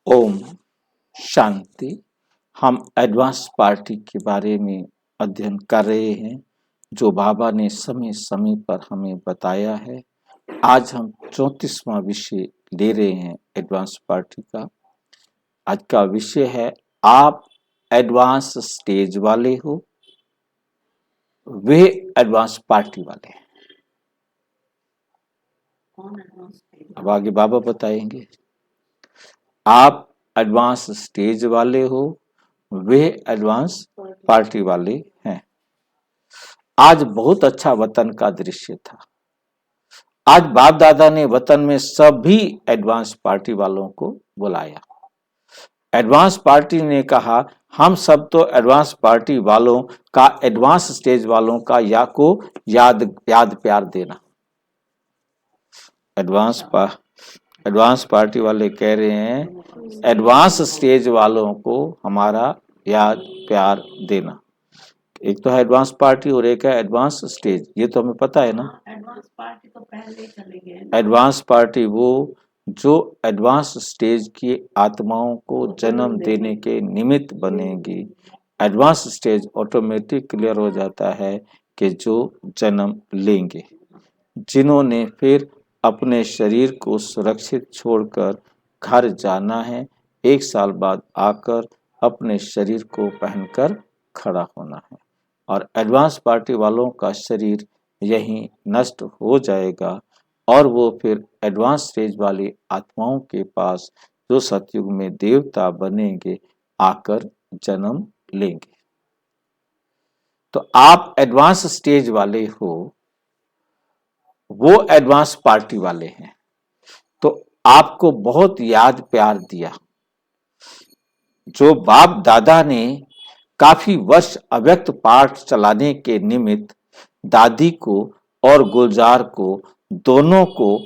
ओम शांति। हम advance party के बारे में अध्ययन कर रहे हैं जो बाबा ने समय समय पर हमें बताया है। आज हम 34वां विषय ले रहे हैं एडवांस पार्टी का। आज का विषय है आप एडवांस स्टेज वाले हो, वे एडवांस पार्टी वाले हैं। अब आगे बाबा बताएंगे। आप एडवांस स्टेज वाले हो, वे एडवांस पार्टी वाले हैं। आज बहुत अच्छा वतन का दृश्य था। आज बाप दादा ने वतन में सभी एडवांस पार्टी वालों को बुलाया। एडवांस पार्टी ने कहा हम सब तो एडवांस पार्टी वालों का, एडवांस स्टेज वालों का याद प्यार देना। एडवांस पार्टी वाले कह रहे हैं एडवांस स्टेज वालों को हमारा याद प्यार देना। एक तो है एडवांस पार्टी और एक है एडवांस स्टेज, ये तो हमें पता है ना। एडवांस पार्टी तो पहले चले गए। एडवांस पार्टी वो जो एडवांस स्टेज की आत्माओं को जन्म देने के निमित्त बनेगी। एडवांस स्टेज ऑटोमेटिक क्लियर हो जाता है कि जो जन्म लेंगे, जिन्होंने फिर अपने शरीर को सुरक्षित छोड़कर घर जाना है, 1 साल बाद आकर अपने शरीर को पहनकर खड़ा होना है। और एडवांस पार्टी वालों का शरीर यहीं नष्ट हो जाएगा और वो फिर एडवांस स्टेज वाली आत्माओं के पास जो सतयुग में देवता बनेंगे आकर जन्म लेंगे। तो आप एडवांस स्टेज वाले हो, वो एडवांस पार्टी वाले हैं। तो आपको बहुत याद प्यार दिया। जो बाप दादा ने काफी वर्ष अव्यक्त पाठ चलाने के निमित्त दादी को और गुलजार को दोनों को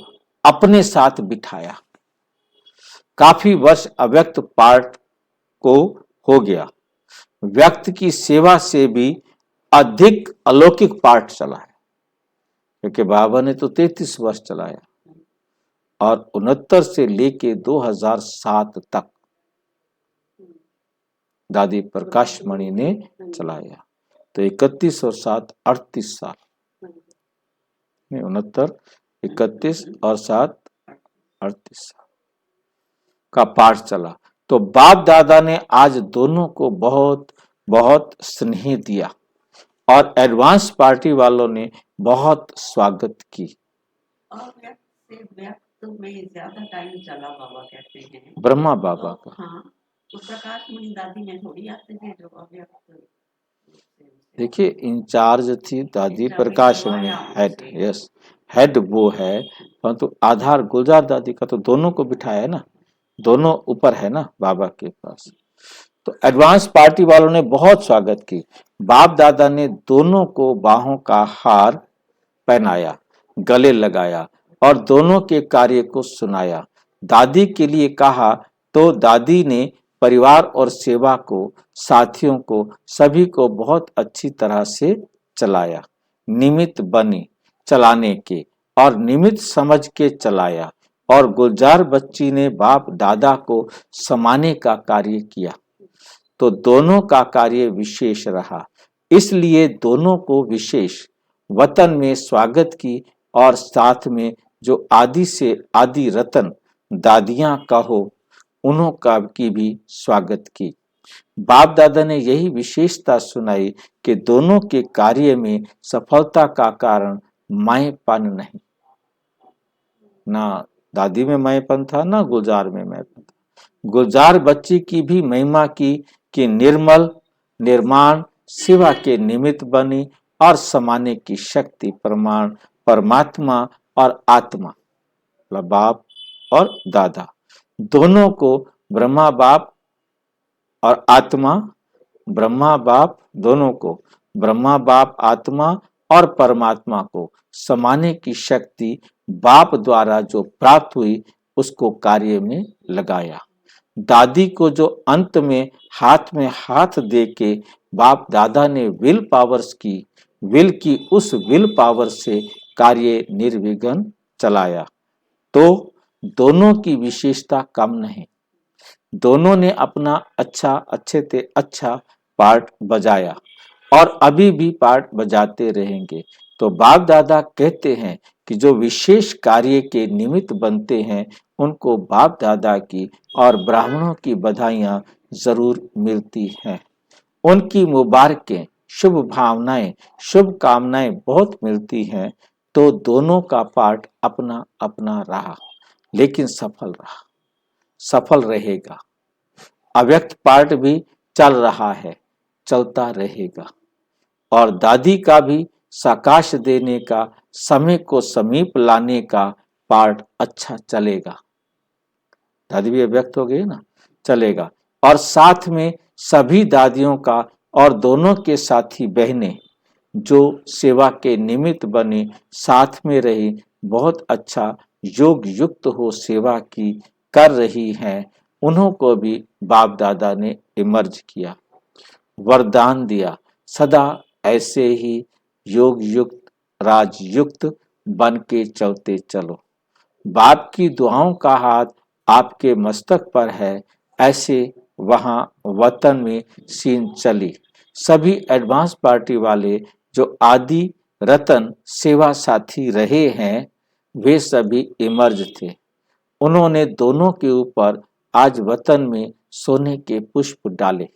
अपने साथ बिठाया। काफी वर्ष अव्यक्त पाठ को हो गया। व्यक्त की सेवा से भी अधिक अलौकिक पाठ चला है, क्योंकि बाबा ने तो 33 वर्ष चलाया और 69 से लेके 2007 तक दादी प्रकाश मणि ने चलाया। तो 31 और 7 38 साल, 69, 31 और 7 38 साल का पाठ चला। तो बाप दादा ने आज दोनों को बहुत बहुत स्नेह दिया और एडवांस पार्टी वालों ने बहुत स्वागत की। और व्यक्त में ज्यादा टाइम चला बाबा कहते हैं, ब्रह्मा बाबा का। हाँ, तो प्रकाश मणि दादी में थोड़ी आते थे जो अव्यक्त। देखिए इंचार्ज थी दादी प्रकाश मणि, हेड, यस हेड वो है, परंतु आधार गुलजार दादी का तो दोनों को बिठाया है ना, दोनों ऊपर है ना बाबा के पास। तो एडवांस पार्टी वालों ने बहुत स्वागत की। बाप दादा ने दोनों को बाहों का हार पहनाया, गले लगाया और दोनों के कार्य को सुनाया। दादी के लिए कहा तो दादी ने परिवार और सेवा को, साथियों को, सभी को बहुत अच्छी तरह से चलाया। निमित्त बनी चलाने के और निमित्त समझ के चलाया। और गुलजार बच्ची ने बाप दादा को समाने का कार्य किया। तो दोनों का कार्य विशेष रहा, इसलिए दोनों को विशेष वतन में स्वागत की और साथ में जो आदि से आदि रतन दादियां कहो उन्हों का की भी स्वागत की। बाप दादा ने यही विशेषता सुनाई कि दोनों के कार्य में सफलता का कारण माएपन नहीं, ना दादी में माएपन था ना गुलजार में माएपन था। गुलजार बच्ची की भी महिमा की कि निर्मल निर्माण सेवा के निमित्त बनी और समाने की शक्ति प्रमाण परमात्मा और आत्मा, मतलब बाप और दादा दोनों को, ब्रह्मा बाप और आत्मा, ब्रह्मा बाप दोनों को, ब्रह्मा बाप आत्मा और परमात्मा को समाने की शक्ति बाप द्वारा जो प्राप्त हुई उसको कार्य में लगाया। दादी को जो अंत में हाथ दे के बाप दादा ने विल पावर्स की, विल की उस विल पावर से कार्य निर्विघ्न चलाया। तो दोनों की विशेषता कम नहीं, दोनों ने अपना अच्छा पार्ट बजाया और अभी भी पार्ट बजाते रहेंगे। तो बाप दादा कहते हैं कि जो विशेष कार्य के निमित्त बनते हैं उनको बाप दादा की और ब्राह्मणों की बधाइयां जरूर मिलती हैं। उनकी मुबारकें, शुभ भावनाएं, शुभ कामनाएं बहुत मिलती हैं। तो दोनों का पार्ट अपना अपना रहा, लेकिन सफल रहेगा। अव्यक्त पार्ट भी चल रहा है, चलता रहेगा। और दादी का भी साकाश देने का, समय को समीप लाने का पार्ट अच्छा चलेगा। दादी भी अव्यक्त हो गई ना, चलेगा। और साथ में सभी दादियों का और दोनों के साथी बहनें जो सेवा के निमित्त बनी, साथ में रही, बहुत अच्छा योग युक्त हो सेवा की कर रही हैं, उन्हों को भी बाप दादा ने इमर्ज किया, वरदान दिया, सदा ऐसे ही योग युक्त, राजयुक्त बन के चलते चलो। बाप की दुआओं का हाथ आपके मस्तक पर है। ऐसे वहां वतन में सीन चली। सभी एडवांस पार्टी वाले जो आदि रतन सेवा साथी रहे हैं, वे सभी इमर्ज थे। उन्होंने दोनों के ऊपर आज वतन में सोने के पुष्प डाले।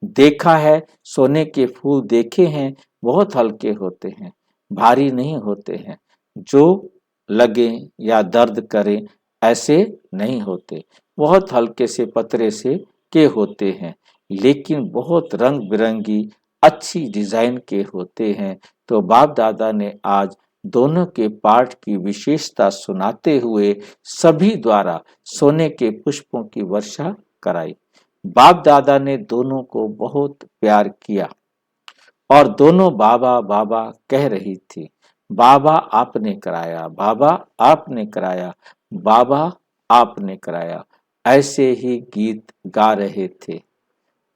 देखा है, सोने के फूल देखे हैं, बहुत हल्के होते हैं, भारी नहीं होते हैं। जो लगे या दर्द करे ऐसे नहीं होते, बहुत हल्के से पतरे से के होते हैं, लेकिन बहुत रंग बिरंगी अच्छी डिजाइन के होते हैं। तो बाप दादा ने आज दोनों के पाठ की विशेषता सुनाते हुए सभी द्वारा सोने के पुष्पों की वर्षा कराई। बाप दादा ने दोनों को बहुत प्यार किया और दोनों बाबा बाबा कह रही थी। बाबा आपने कराया, बाबा आपने कराया, बाबा आपने कराया, ऐसे ही गीत गा रहे थे।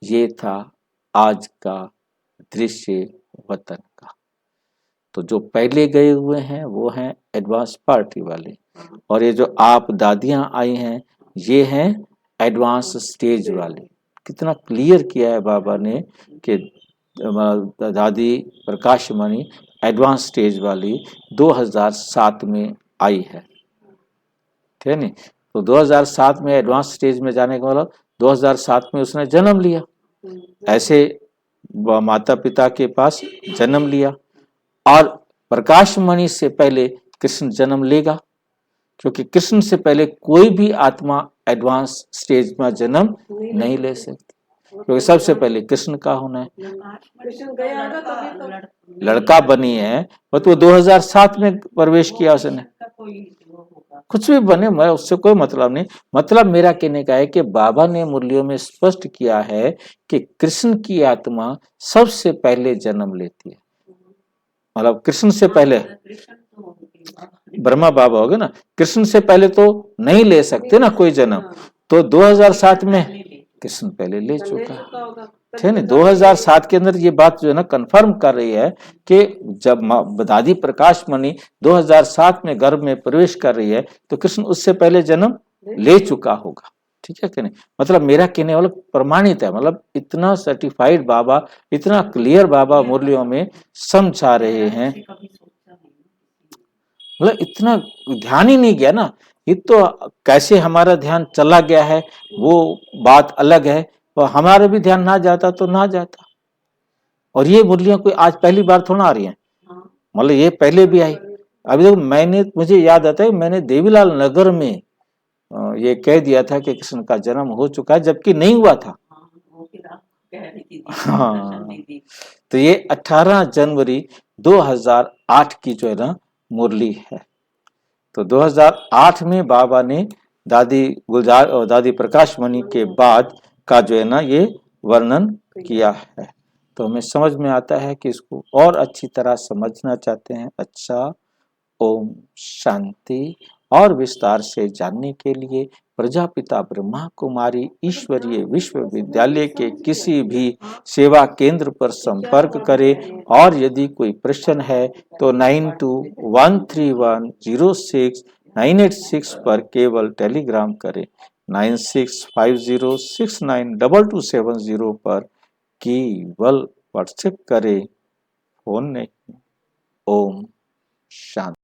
ये था आज का दृश्य वतन का। तो जो पहले गए हुए हैं वो हैं एडवांस पार्टी वाले, और ये जो आप दादियां आई हैं ये हैं एडवांस स्टेज वाले। कितना क्लियर किया है बाबा ने कि दादी प्रकाश मणि एडवांस स्टेज वाली 2007 में आई है, ठीक है नहीं। तो 2007 में एडवांस स्टेज में जाने का मतलब 2007 में उसने जन्म लिया, ऐसे माता पिता के पास जन्म लिया। और प्रकाश मणि से पहले कृष्ण जन्म लेगा, क्योंकि कृष्ण से पहले कोई भी आत्मा एडवांस स्टेज में जन्म नहीं ले सकती, क्योंकि सबसे पहले कृष्ण का होना है। लड़का बनी है तो वो 2007 में प्रवेश किया उसने। कुछ भी बने, मैं उससे कोई मतलब नहीं। मतलब मेरा कहने का है कि बाबा ने मुरलियों में स्पष्ट किया है कि कृष्ण की आत्मा सबसे पहले जन्म लेती है। मतलब कृष्ण से पहले ब्रह्मा बाबा हो गए ना, कृष्ण से पहले तो नहीं ले सकते ना कोई जन्म। तो 2007 में कृष्ण पहले ले चुका है, ठीक है। 2007 के अंदर ये बात जो है ना कंफर्म कर रही है कि जब दादी प्रकाश मणि 2007 में गर्भ में प्रवेश कर रही है तो कृष्ण उससे पहले जन्म ले चुका होगा, ठीक है कि नहीं। मतलब मेरा कहने वाला प्रमाणित है, मतलब इतना सर्टिफाइड बाबा, इतना क्लियर बाबा मुरलियों में समझा रहे हैं, मतलब इतना ध्यान ही नहीं गया ना। ये तो कैसे हमारा ध्यान चला गया है वो बात अलग है, और हमारा भी ध्यान ना जाता तो ना जाता। और ये मुरलियां कोई आज पहली बार थोड़ा आ रही हैं, मतलब ये पहले भी आई। अभी देखो मुझे याद आता है मैंने देवीलाल नगर में ये कह दिया था कि कृष्ण का जन्म हो चुका है, जबकि नहीं हुआ था। हाँ, तो ये 18 जनवरी 2008 की जो है ना मुरली है। तो 2008 में बाबा ने दादी गुलजार और दादी प्रकाश मणि के बाद का जो है ना ये वर्णन किया है। तो हमें समझ में आता है कि इसको और अच्छी तरह समझना चाहते हैं। अच्छा, ओम शांति। और विस्तार से जानने के लिए प्रजापिता ब्रह्मा कुमारी ईश्वरीय विश्वविद्यालय के किसी भी सेवा केंद्र पर संपर्क करें, और यदि कोई प्रश्न है तो 9213106986 पर केवल टेलीग्राम करें। 9650692270 पर केवल व्हाट्सएप करें, फोन नहीं। ओम शांति।